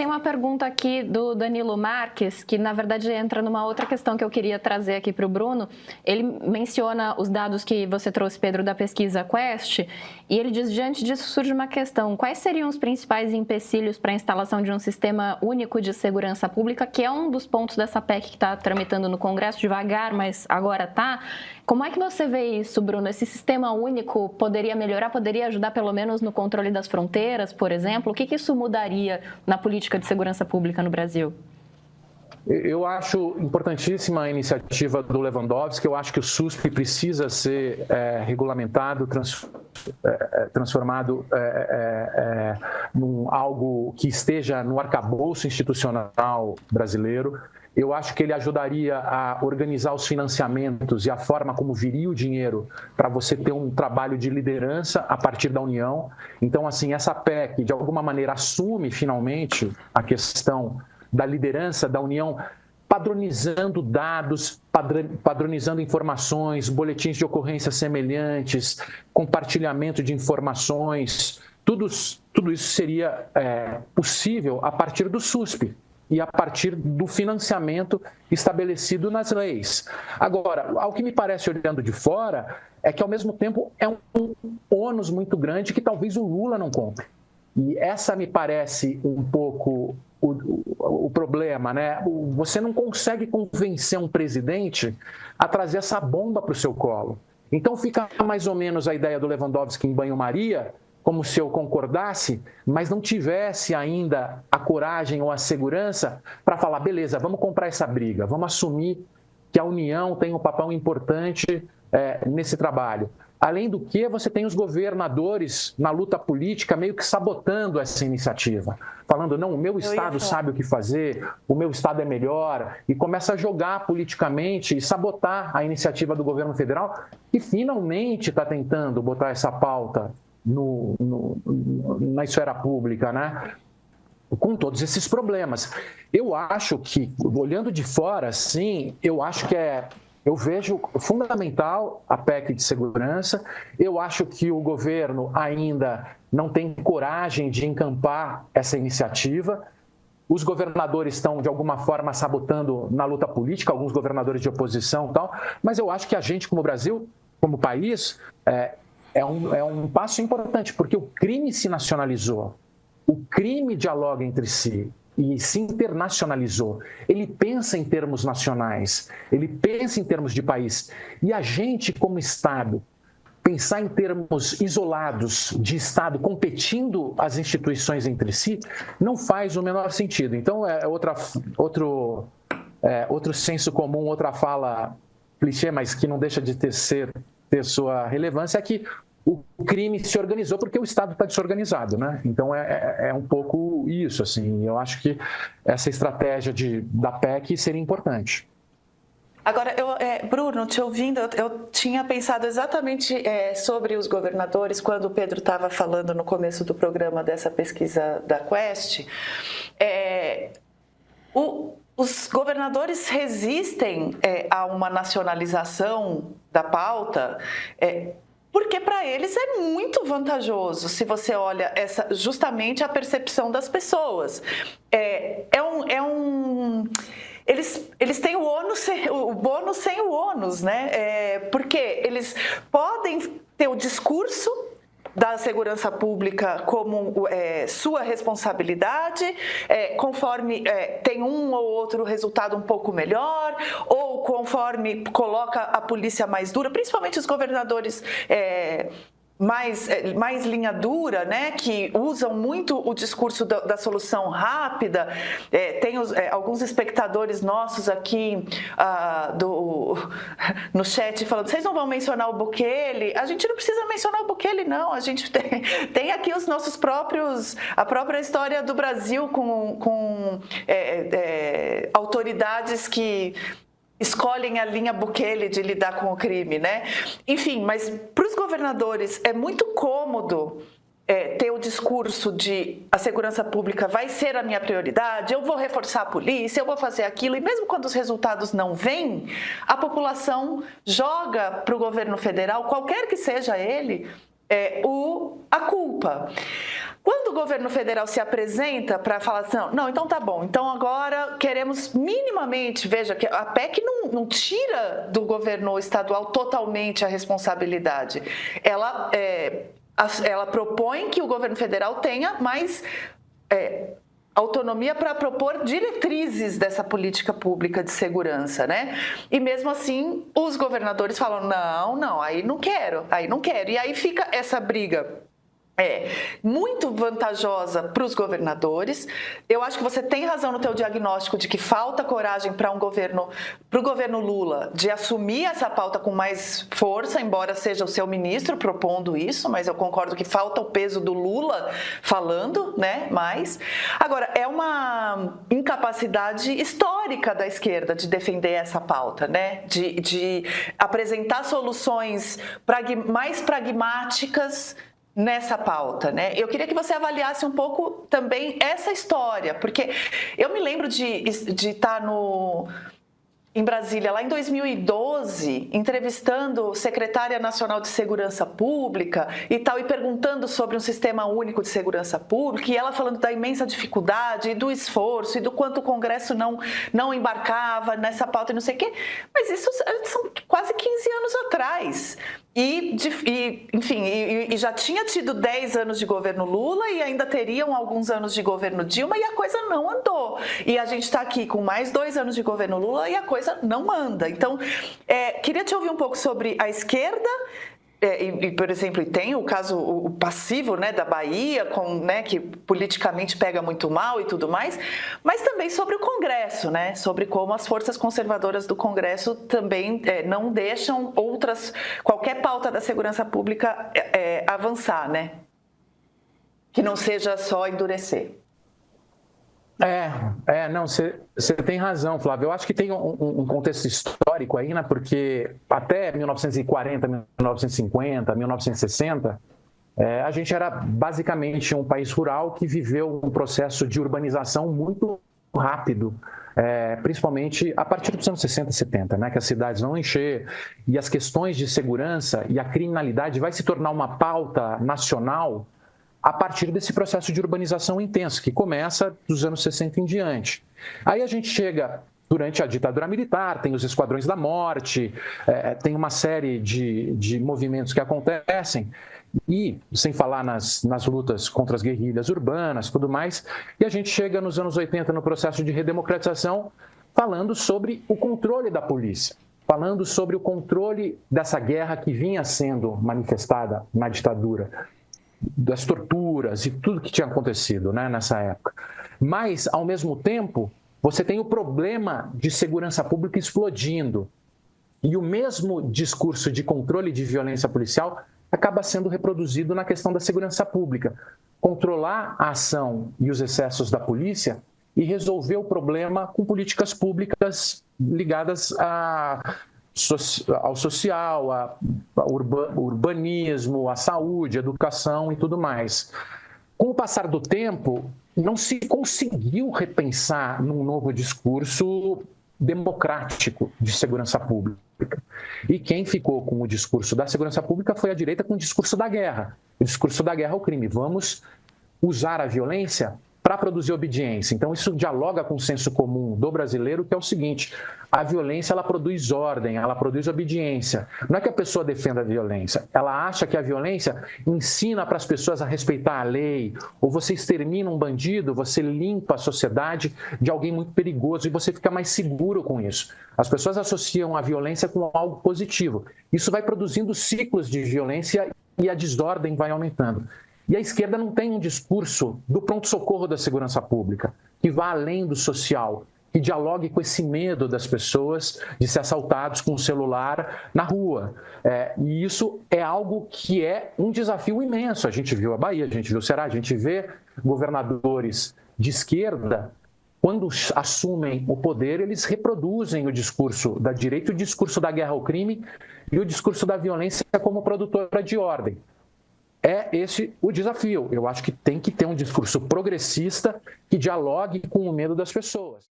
tem uma pergunta aqui do Danilo Marques, que na verdade entra numa outra questão que eu queria trazer aqui para o Bruno. Ele menciona os dados que você trouxe, Pedro, da pesquisa Quest, e ele diz, diante disso surge uma questão: quais seriam os principais empecilhos para a instalação de um sistema único de segurança pública, que é um dos pontos dessa PEC que está tramitando no Congresso devagar, mas agora está? Como é que você vê isso, Bruno? Esse sistema único poderia melhorar, poderia ajudar pelo menos no controle das fronteiras, por exemplo? O que isso mudaria na política de segurança pública no Brasil? Eu acho importantíssima a iniciativa do Lewandowski. Eu acho que o SUSP precisa ser regulamentado, transformado num algo que esteja no arcabouço institucional brasileiro. Eu acho que ele ajudaria a organizar os financiamentos e a forma como viria o dinheiro para você ter um trabalho de liderança a partir da União. Então, assim, essa PEC, de alguma maneira, assume finalmente a questão da liderança da União, padronizando dados, padronizando informações, boletins de ocorrência semelhantes, compartilhamento de informações. Tudo isso seria possível a partir do SUSP e a partir do financiamento estabelecido nas leis. Agora, ao que me parece olhando de fora, é que, ao mesmo tempo, é um ônus muito grande que talvez o Lula não compre. E essa me parece um pouco o problema, né? Você não consegue convencer um presidente a trazer essa bomba para o seu colo. Então fica mais ou menos a ideia do Lewandowski em banho-maria, como se eu concordasse, mas não tivesse ainda a coragem ou a segurança para falar, beleza, vamos comprar essa briga, vamos assumir que a União tem um papel importante nesse trabalho. Além do que, você tem os governadores na luta política meio que sabotando essa iniciativa, falando, não, o meu estado sabe o que fazer, o meu estado é melhor, e começa a jogar politicamente e sabotar a iniciativa do governo federal, que finalmente está tentando botar essa pauta na esfera pública, né? Com todos esses problemas. Eu acho que, olhando de fora, sim, eu vejo fundamental a PEC de segurança. Eu acho que o governo ainda não tem coragem de encampar essa iniciativa. Os governadores estão, de alguma forma, sabotando na luta política, alguns governadores de oposição e tal, mas eu acho que a gente, como Brasil, como país, é um passo importante, porque o crime se nacionalizou, o crime dialoga entre si e se internacionalizou. Ele pensa em termos nacionais, ele pensa em termos de país. E a gente, como Estado, pensar em termos isolados de Estado, competindo as instituições entre si, não faz o menor sentido. Então, outro senso comum, outra fala clichê, mas que não deixa de ter sua relevância, é que o crime se organizou porque o Estado está desorganizado, né? Então, é um pouco isso, assim. Eu acho que essa estratégia da PEC seria importante. Agora, Bruno, te ouvindo, eu tinha pensado exatamente sobre os governadores, quando o Pedro estava falando no começo do programa dessa pesquisa da Quest. Os governadores resistem a uma nacionalização da pauta, porque para eles é muito vantajoso se você olha justamente a percepção das pessoas. Eles têm o bônus sem o ônus, né? Porque eles podem ter o discurso da segurança pública como sua responsabilidade, conforme tem um ou outro resultado um pouco melhor, ou conforme coloca a polícia mais dura, principalmente os governadores mais linha dura, né, que usam muito o discurso da solução rápida. Tem alguns espectadores nossos aqui no chat falando, vocês não vão mencionar o Bukele? A gente não precisa mencionar o Bukele, não. A gente tem aqui os nossos próprios, a própria história do Brasil com autoridades que escolhem a linha Bukele de lidar com o crime, né? Enfim, mas para os governadores é muito cômodo ter o discurso de a segurança pública vai ser a minha prioridade, eu vou reforçar a polícia, eu vou fazer aquilo, e mesmo quando os resultados não vêm, a população joga para o governo federal, qualquer que seja ele, a culpa. Quando o governo federal se apresenta para falar assim, não, então tá bom, então agora queremos minimamente, veja que a PEC não tira do governo estadual totalmente a responsabilidade, ela propõe que o governo federal tenha mais autonomia para propor diretrizes dessa política pública de segurança, né? E mesmo assim, os governadores falam, não, aí não quero. E aí fica essa briga. Muito vantajosa para os governadores. Eu acho que você tem razão no teu diagnóstico de que falta coragem para o governo Lula de assumir essa pauta com mais força, embora seja o seu ministro propondo isso, mas eu concordo que falta o peso do Lula falando, né? Mais. Agora, é uma incapacidade histórica da esquerda de defender essa pauta, né? De apresentar soluções mais pragmáticas nessa pauta, né? Eu queria que você avaliasse um pouco também essa história, porque eu me lembro de estar em Brasília, lá em 2012, entrevistando secretária nacional de Segurança Pública e tal, e perguntando sobre um sistema único de segurança pública, e ela falando da imensa dificuldade e do esforço e do quanto o Congresso não embarcava nessa pauta e não sei o quê, mas isso são quase 15 anos atrás. Enfim, já tinha tido 10 anos de governo Lula e ainda teriam alguns anos de governo Dilma e a coisa não andou. E a gente está aqui com mais 2 anos de governo Lula e a coisa não anda. Então, queria te ouvir um pouco sobre a esquerda. Por exemplo, tem o caso o passivo, né, da Bahia, né, que politicamente pega muito mal e tudo mais, mas também sobre o Congresso, né, sobre como as forças conservadoras do Congresso também não deixam qualquer pauta da segurança pública avançar, né, que não seja só endurecer. Não, você tem razão, Flávio. Eu acho que tem um contexto histórico aí, né? Porque até 1940, 1950, 1960, a gente era basicamente um país rural que viveu um processo de urbanização muito rápido, principalmente a partir dos anos 60 e 70, né? Que as cidades vão encher e as questões de segurança e a criminalidade vai se tornar uma pauta nacional a partir desse processo de urbanização intenso, que começa dos anos 60 em diante. Aí a gente chega durante a ditadura militar, tem os esquadrões da morte, tem uma série de movimentos que acontecem, e sem falar nas lutas contra as guerrilhas urbanas e tudo mais, e a gente chega nos anos 80 no processo de redemocratização, falando sobre o controle da polícia, falando sobre o controle dessa guerra que vinha sendo manifestada na ditadura, das torturas e tudo que tinha acontecido, né, nessa época. Mas, ao mesmo tempo, você tem o problema de segurança pública explodindo. E o mesmo discurso de controle de violência policial acaba sendo reproduzido na questão da segurança pública. Controlar a ação e os excessos da polícia e resolver o problema com políticas públicas ligadas ao social, ao urbanismo, à saúde, à educação e tudo mais. Com o passar do tempo, não se conseguiu repensar num novo discurso democrático de segurança pública. E quem ficou com o discurso da segurança pública foi a direita com o discurso da guerra. O discurso da guerra ao crime. Vamos usar a violência para produzir obediência. Então, isso dialoga com o senso comum do brasileiro, que é o seguinte: a violência ela produz ordem, ela produz obediência. Não é que a pessoa defenda a violência, ela acha que a violência ensina para as pessoas a respeitar a lei, ou você extermina um bandido, você limpa a sociedade de alguém muito perigoso e você fica mais seguro com isso. As pessoas associam a violência com algo positivo. Isso vai produzindo ciclos de violência e a desordem vai aumentando. E a esquerda não tem um discurso do pronto-socorro da segurança pública, que vá além do social, que dialogue com esse medo das pessoas de ser assaltados com o celular na rua. E isso é algo que é um desafio imenso. A gente viu a Bahia, a gente viu o Ceará, a gente vê governadores de esquerda, quando assumem o poder, eles reproduzem o discurso da direita, o discurso da guerra ao crime e o discurso da violência como produtora de ordem. É esse o desafio. Eu acho que tem que ter um discurso progressista que dialogue com o medo das pessoas.